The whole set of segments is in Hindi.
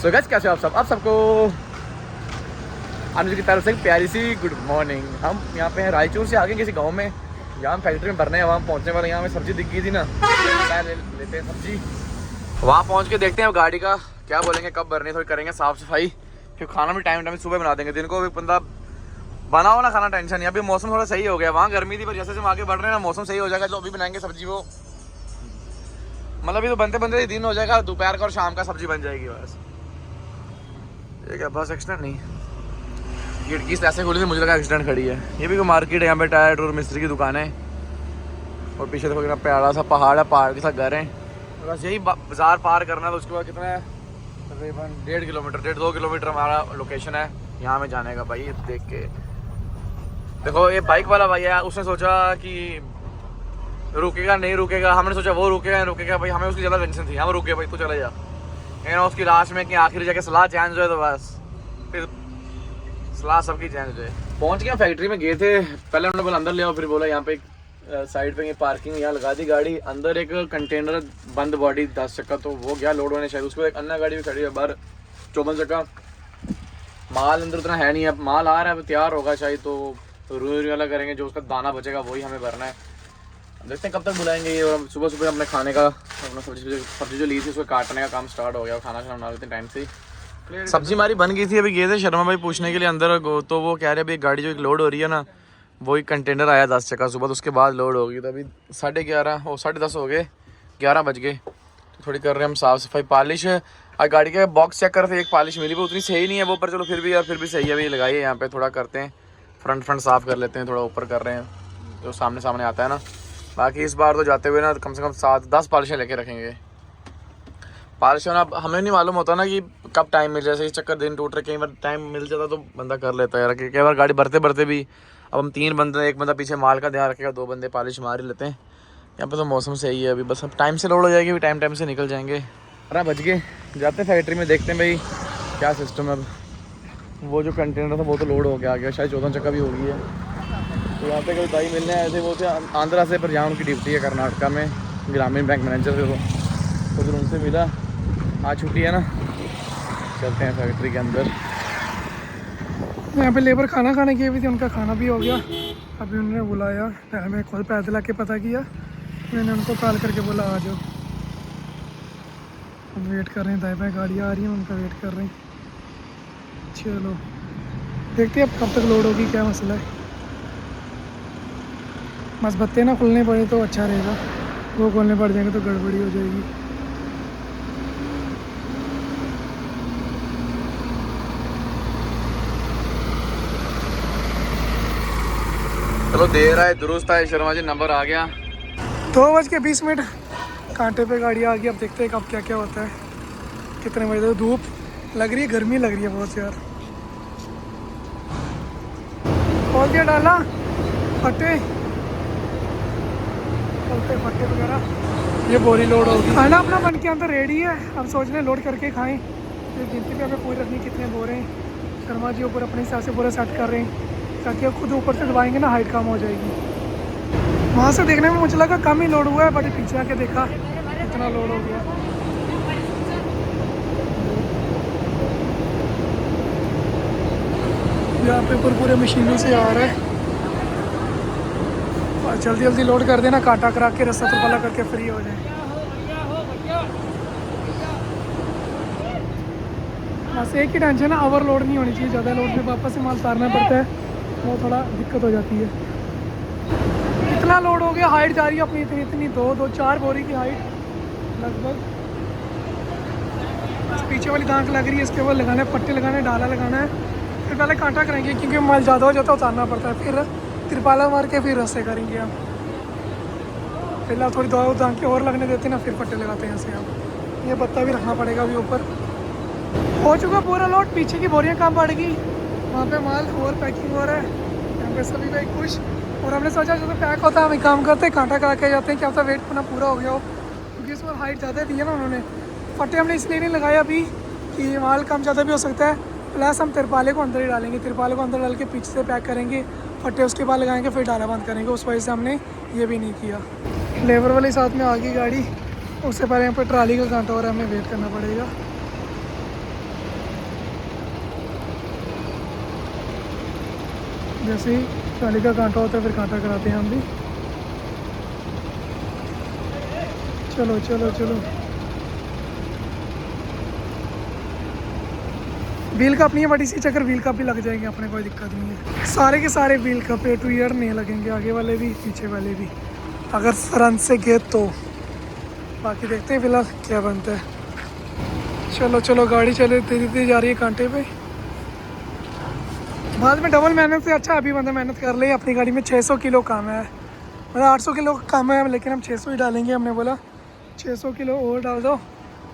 सो गाइस कैसे हो आप सबको अनुज की तरफ से प्यारी सी गुड मॉर्निंग। हम यहाँ पे हैं रायचूर से आगे किसी गांव में, यहाँ हम फैक्ट्री में भरने हैं, वहाँ पहुँचने वाले। यहाँ में सब्जी दिख गई थी ना, लेते हैं सब्जी। वहाँ पहुँच के देखते हैं गाड़ी का क्या बोलेंगे, कब भरनी, थोड़ी करेंगे साफ़ सफाई। फिर खाना भी टाइम सुबह बना देंगे, दिन को भी बंदा बना हो ना खाना टेंशन नहीं। अभी मौसम थोड़ा सही हो गया, वहाँ गर्मी थी पर जैसे हम आगे बढ़ रहे हैं ना मौसम सही हो जाएगा। जो अभी बनाएंगे सब्जी वो मतलब अभी तो बनते बनते दिन हो जाएगा, दोपहर का और शाम का सब्जी बन जाएगी बस। ये क्या बस एक्सीडेंट नहीं, खिड़की से ऐसे खुली थी मुझे लगा एक्सीडेंट खड़ी है। ये भी कोई मार्केट है, यहाँ पे टायर और मिस्त्री की दुकान है और पीछे देखो प्यारा सा पहाड़ है, पहाड़ के साथ घर है। बस यही बाज़ार पार करना है तो उसके बाद कितना है तकरीबन 1.5 किलोमीटर 1.5-2 किलोमीटर हमारा लोकेशन है यहाँ में जाने का। भाई देख के देखो, ये बाइक वाला भाई है, उसने सोचा कि रुकेगा नहीं रुकेगा, हमने सोचा वो रुकेगा नहीं रुकेगा। भाई हमें उसकी ज़्यादा टेंशन थी, हम रुके भाई तू चले जा। लेकिन उसकी लास्ट में कि आखिरी जाके सलाह चेंज हो तो बस फिर सलाह सबकी चेंज हो। पहुंच गया फैक्ट्री में, गए थे पहले उन्होंने बोला अंदर ले आओ, फिर बोला यहाँ पे साइड पे पार्किंग यहाँ लगा दी गाड़ी। अंदर एक कंटेनर बंद बॉडी 10 चक्का तो वो गया लोड होने, शायद उसको एक अन्य गाड़ी भी खड़ी है बाहर 54 चक्का। माल अंदर उतना है नहीं है, माल आ रहा है तैयार होगा शायद, तो रूई वाला करेंगे, जो उसका दाना बचेगा वही हमें भरना है। देखते हैं कब तक बुलाएंगे ये। और सुबह सुबह हमने खाने का अपना सब्जी जो ली थी उसको काटने का काम स्टार्ट हो गया, खाना खाना बना लेते हैं टाइम से। सब्जी हमारी बन गई थी, अभी गए थे शर्मा भाई पूछने के लिए अंदर, तो वो कह रहे अभी गाड़ी जो एक लोड हो रही है ना वही कंटेनर आया 10 चक्का सुबह, तो उसके बाद लोड होगी। तो अभी 11:30 और 10:30 हो गए, 11 बज गए। तो थोड़ी कर रहे हैं हम साफ़ सफाई, पॉलिश। आज गाड़ी के बॉक्स चेक कर रहे थे, एक पॉलिश मिली वो उतनी सही नहीं है वो, पर चलो फिर भी यार फिर भी सही है। अभी लगाइए यहाँ पे थोड़ा करते हैं, फ्रंट साफ़ कर लेते हैं, थोड़ा ऊपर कर रहे हैं जो सामने आता है ना। बाकी इस बार तो जाते हुए ना कम से कम 7-10 पॉलिशें लेके रखेंगे। पॉलिश होना हमें नहीं मालूम होता ना कि कब टाइम मिल जाए, इस चक्कर दिन टूट रहे, कई बार टाइम मिल जाता तो बंदा कर लेता है यार। कई बार गाड़ी भरते भी अब हम 3 बंदे, एक बंदा पीछे माल का ध्यान रखेगा, 2 बंदे पॉलिश मार ही लेते हैं। यहाँ पे तो मौसम सही है अभी, बस अब टाइम से लोड हो जाएगी, टाइम से निकल जाएंगे। 12 बज गए, जाते हैं फैक्ट्री में, देखते हैं भाई क्या सिस्टम है। अब वो जो कंटेनर था वो तो लोड हो गया शायद 14 चक्का भी हो गई है। तो यहाँ पे कोई भाई मिलने आए थे, वो थे आंध्रा से, पर यहाँ उनकी ड्यूटी है कर्नाटका में, ग्रामीण बैंक मैनेजर थे वो। तो फिर उनसे मिला, आज छुट्टी है ना, चलते हैं फैक्ट्री के अंदर। यहाँ पे लेबर खाना खाने गई हुई थी, उनका खाना भी हो गया। अभी उन्होंने बुलाया, पहले मैं खुद पैदल आके पता किया, मैंने उनको कॉल करके बोला आ जाओ। हम वेट कर रहे हैं, दाएं बाएं गाड़ियाँ आ रही हैं, उनका वेट कर रहे हैं। चलो देखते हैं अब कब तक लोड होगी, क्या मसला है। बस बत्ते ना खुलने पड़े तो अच्छा रहेगा, वो खोलने पड़ जाएंगे तो गड़बड़ी हो जाएगी। चलो देर आए दुरुस्त आए, शर्मा जी नंबर आ गया। 2:20 कांटे पे गाड़ी आ गई। अब देखते हैं कब क्या क्या होता है, कितने बजे तक। धूप लग रही है, गर्मी लग रही है बहुत यार। खोल दिया, डाला फट्टे वगैरह, ये बोरी लोड होगी। खाना अपना बन के अंदर रेडी है, अब सोच रहे हैं लोड करके खाएं। ये गिनती पे हमें पूरी रखनी कितने बोरे हैं। शर्मा जी ऊपर अपने हिसाब से पूरा सेट कर रहे हैं, ताकि खुद ऊपर से दबाएंगे ना हाइट कम हो जाएगी। वहाँ से देखने में मुझे लगा कम ही लोड हुआ है, बट पीछे आके देखा इतना लोड हो गया। यहाँ पे पूरे मशीनों से आ रहा है, और जल्दी जल्दी लोड कर देना, काटा करा के रस्सा तो वाला करके फ्री हो जाए। बस एक ही टेंशन है, ओवरलोड नहीं होनी चाहिए। ज़्यादा लोड में वापस से माल उतारना पड़ता है, वो थोड़ा दिक्कत हो जाती है। इतना लोड हो गया, हाइट जा रही है अपनी इतनी 2-4 बोरी की हाइट लगभग। बस पीछे वाली दांत लग रही है, इसके ऊपर लगाना है, पट्टे लगाना है, डाला लगाना है। फिर पहले कांटा करेंगे क्योंकि माल ज़्यादा हो जाता है, उतारना पड़ता है। फिर तिरपाला मार के फिर रस्से करेंगे हम। फिलहाल थोड़ी 2 दांत के और लगने देते हैं ना, फिर पट्टे लगाते हैं ऐसे। हम ये पत्ता भी रखना पड़ेगा। अभी ऊपर हो चुका पूरा लोड, पीछे की बोरियाँ कहाँ पड़ गई, वहाँ पे माल और पैकिंग हो रहा है। यहाँ पे सभी भाई खुश, और हमने सोचा जो पैक होता है हम एक काम करते हैं, कांटा करा के जाते हैं, क्या होता है वेट अपना पूरा हो गया हो, क्योंकि इस बार हाइट ज़्यादा दी है ना उन्होंने। फट्टे हमने इसलिए नहीं लगाया अभी कि माल कम ज़्यादा भी हो सकता है, प्लस हम तिरपाले को अंदर ही डालेंगे, तिरपाले को अंदर डाल के पीछे से पैक करेंगे, फट्टे उसके बाद लगाएंगे, फिर डाला बंद करेंगे। उस वजह से हमने ये भी नहीं किया। लेबर वाले साथ में आ गई गाड़ी, उससे पहले यहाँ पर ट्राली का कांटा हो रहा है, हमें वेट करना पड़ेगा। जैसे ही ट्राली का कांटा होता है फिर कांटा कराते हैं हम भी। चलो चलो चलो। व्हील कप नहीं है बट इसी चक्कर व्हील कप भी लग जाएंगे अपने, कोई दिक्कत नहीं है। सारे के सारे व्हील कप ए टू ईयर नहीं लगेंगे, आगे वाले भी पीछे वाले भी, अगर फ्रंट से गए तो। बाकी देखते हैं फिलहाल क्या बनता है। चलो चलो गाड़ी चले धीरे धीरे जा रही है कांटे पे। बाद में डबल मेहनत से अच्छा अभी बंदा मेहनत कर ले। अपनी गाड़ी में 600 किलो कम है, मतलब 800 किलो कम है, लेकिन हम 600 ही डालेंगे। हमने बोला 600 किलो और डाल दो,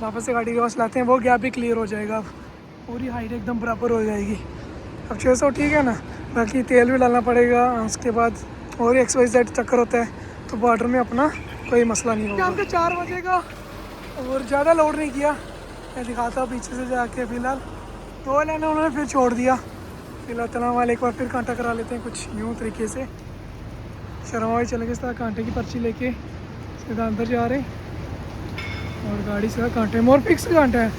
वापस से गाड़ी के पास लाते हैं, वो गैप भी क्लियर हो जाएगा। अब पूरी हाइट एकदम बराबर हो जाएगी। अब 600 ठीक है ना, बाकी तेल भी डालना पड़ेगा। उसके बाद और XYZ चक्कर होता है, तो बॉर्डर में अपना कोई मसला नहीं होगा। आपके 4 बजे का और ज़्यादा लोड नहीं किया, मैं दिखाता हूँ पीछे से जाके। फ़िलहाल 2 लाइनें उन्होंने फिर छोड़ दिया। फिलहाल तला वाले एक बार फिर कांटा करा लेते हैं कुछ यूँ तरीके से। शर्मा भाई चले गए इस तरह कांटे की पर्ची लेके सीधा अंदर जा रहे हैं, और गाड़ी सीधा कांटे में, और फिक्स कांटा है।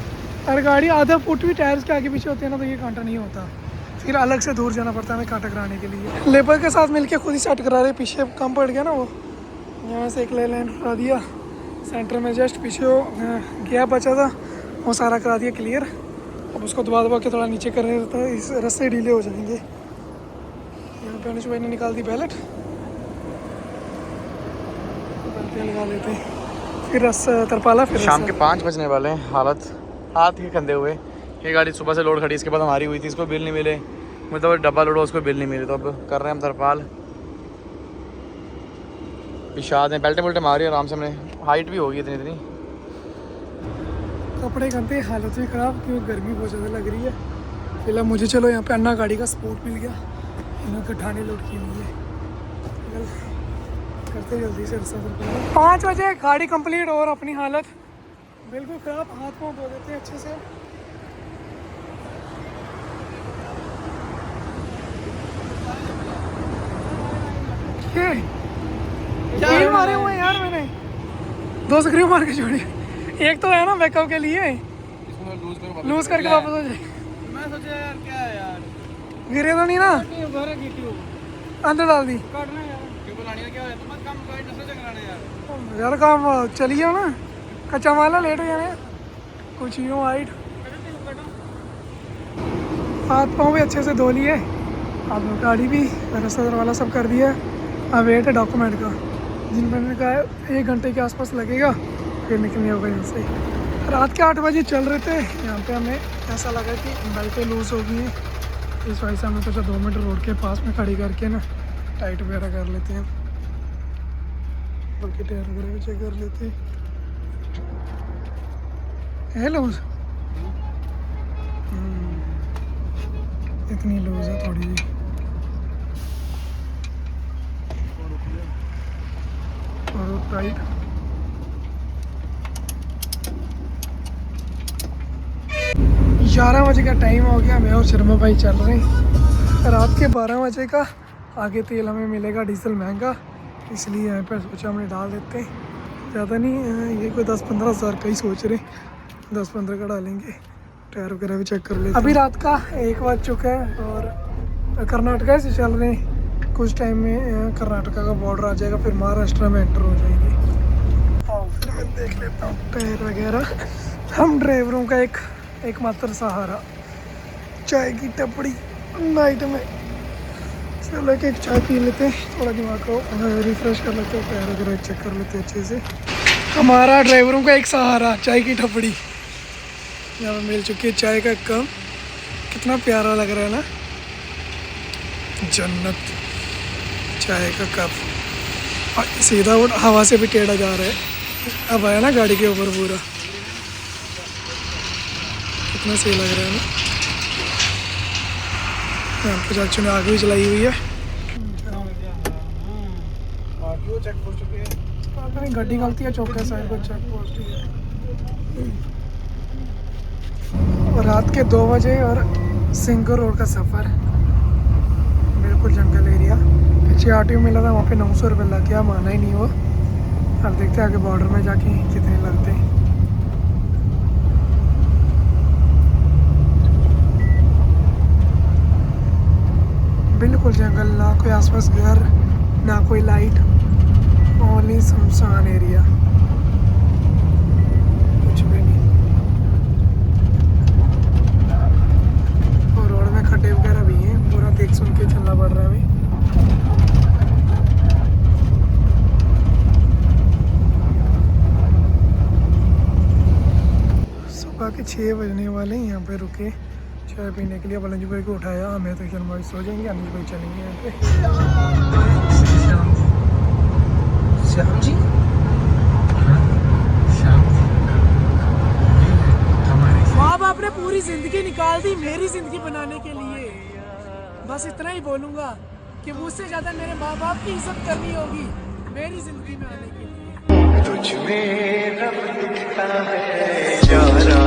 अगर गाड़ी आधा फुट भी टायर्स के आगे पीछे होते हैं ना, तो ये कांटा नहीं होता, फिर अलग से दूर जाना पड़ता है हमें कांटा कराने के लिए। लेबर के साथ मिलके खुद ही सेट करा रहे। पीछे कम पड़ गया ना, वो यहाँ से एक लाइन करा दिया सेंटर में, जस्ट पीछे वो गैप बचा था वो सारा करा दिया क्लियर। अब उसको दबा दबा के थोड़ा नीचे करने रहता है, इस रस्से ढीले हो जाएंगे। यहाँ पे अनुज भाई ने निकाल दी बैलेट, लगा लेते हैं फिर रस तरपाला। फिर शाम के 5 बजने वाले हैं, हालत हाथ के कंधे हुए। ये गाड़ी सुबह से लोड खड़ी, इसके बाद हमारी हुई थी, इसको बिल नहीं मिले, मतलब डब्बा लोड उसको बिल नहीं मिले, तो अब कर रहे हैं हम तरपाल। पिशाद हैं, बेल्टे बुल्टे मारी आराम से। हमने हाइट भी होगी इतनी इतनी। कपड़े गंदे, हालत भी ख़राब क्योंकि गर्मी बहुत ज़्यादा लग रही है। फिलहाल मुझे चलो यहाँ पे अन्ना गाड़ी का स्पोर्ट मिल गया, इन्होंने गठाने लोड की हुई है। करते जल्दी से 5 बजे गाड़ी कंप्लीट, और अपनी हालत बिल्कुल ख़राब। हाथ पाँव धो देते हैं अच्छे से। ये मारे हुए हैं यार, मैंने 2 स्क्रू मार के छोड़ी। एक तो है ना बैकअप के लिए, लूज करके वापस हो जाए। मैं सोचा यार क्या है यार, गिरे तो नहीं ना, अंदर डाल दी यार। काम चलिए ना, कच्चा माला लेट हो जाने कुछ यूँ हाइट। हाथ पाँव भी अच्छे से धो लिए, अब गाड़ी भी रस्ता वाला सब कर दिया। अब वेट है डॉक्यूमेंट का, जिन मैंने कहा है 1 घंटे के आसपास लगेगा, फिर निकलने होगा यहाँ से। रात के 8 बजे चल रहे थे, यहाँ पे हमें ऐसा लगा कि बेल्टें लूज़ हो गई हैं, इस वजह से हमने सोचा 2 मिनट रोड के पास में खड़ी करके ना टाइट वगैरह कर लेते हैं, बल्कि टायर वगैरह भी चेक कर लेते हैं। है लूज़, इतनी लूज़ है थोड़ी जी, और टाइट। ग्यारह बजे का टाइम हो गया, मैं और शर्मा भाई चल रहे हैं। रात के 12 बजे का, आगे तेल हमें मिलेगा डीजल महंगा, इसलिए यहाँ पर सोचा हमने डाल देते हैं। ज़्यादा नहीं, ये कोई 10-15 हज़ार का ही सोच रहे, 10-15 का डालेंगे। टायर वगैरह भी चेक कर लेते। अभी रात का 1 बज चुका है और कर्नाटका से चल रहे हैं। कुछ टाइम में कर्नाटका का बॉर्डर आ जाएगा, फिर महाराष्ट्र में एंटर हो जाएंगे। और फिर मैं देख लेता हूँ टायर वगैरह। हम ड्राइवरों का एकमात्र सहारा, चाय की टपड़ी नाइट में। चलो एक चाय पी लेते हैं, थोड़ा दिमाग को रिफ्रेश कर लेते हैं, टायर वगैरह चेक कर लेते हैं अच्छे से। हमारा ड्राइवरों का एक सहारा, चाय की टपड़ी यहाँ पर मिल चुकी है। चाय का कप कितना प्यारा लग रहा है ना, जन्नत चाय का कप। और सीधा वो हवा से भी टेढ़ा जा रहा है, अब आया ना गाड़ी के ऊपर पूरा, कितना सही लग रहा है ना। यहाँ पे चाचू ने आग भी जलाई हुई है। गड्डी गलती है चौके साइड को चेक पोस्ट है। और रात के 2 बजे और सिंगर रोड का सफ़र, बिल्कुल जंगल एरिया। पीछे RTO मिला था, वहाँ पे 900 रुपये लग गया, माना ही नहीं वो। अब देखते हैं आगे बॉर्डर में जाके कितने लगते हैं। बिल्कुल बिल्कुल जंगल, ना कोई आसपास घर, ना कोई लाइट, ओनली सुनसान एरिया, कुछ भी नहीं। और रोड में खड्डे वगैरह भी हैं, पूरा देख सुन के चलना पड़ रहा है अभी। सुबह के 6 बजने वाले हैं, यहाँ पे रुके चाय पीने के लिए। बलंज भाई को उठाया, हमें तो शर्मा भाई सो जाएंगे, अनिल भाई चलेंगे यहाँ पे। श्याम जी, माँ बाप ने पूरी जिंदगी निकाल दी मेरी जिंदगी बनाने के लिए। बस इतना ही बोलूँगा कि मुझसे ज़्यादा मेरे माँ बाप की इज्जत करनी होगी मेरी जिंदगी में आने के लिए। तुझ में रब दिखता है यारा।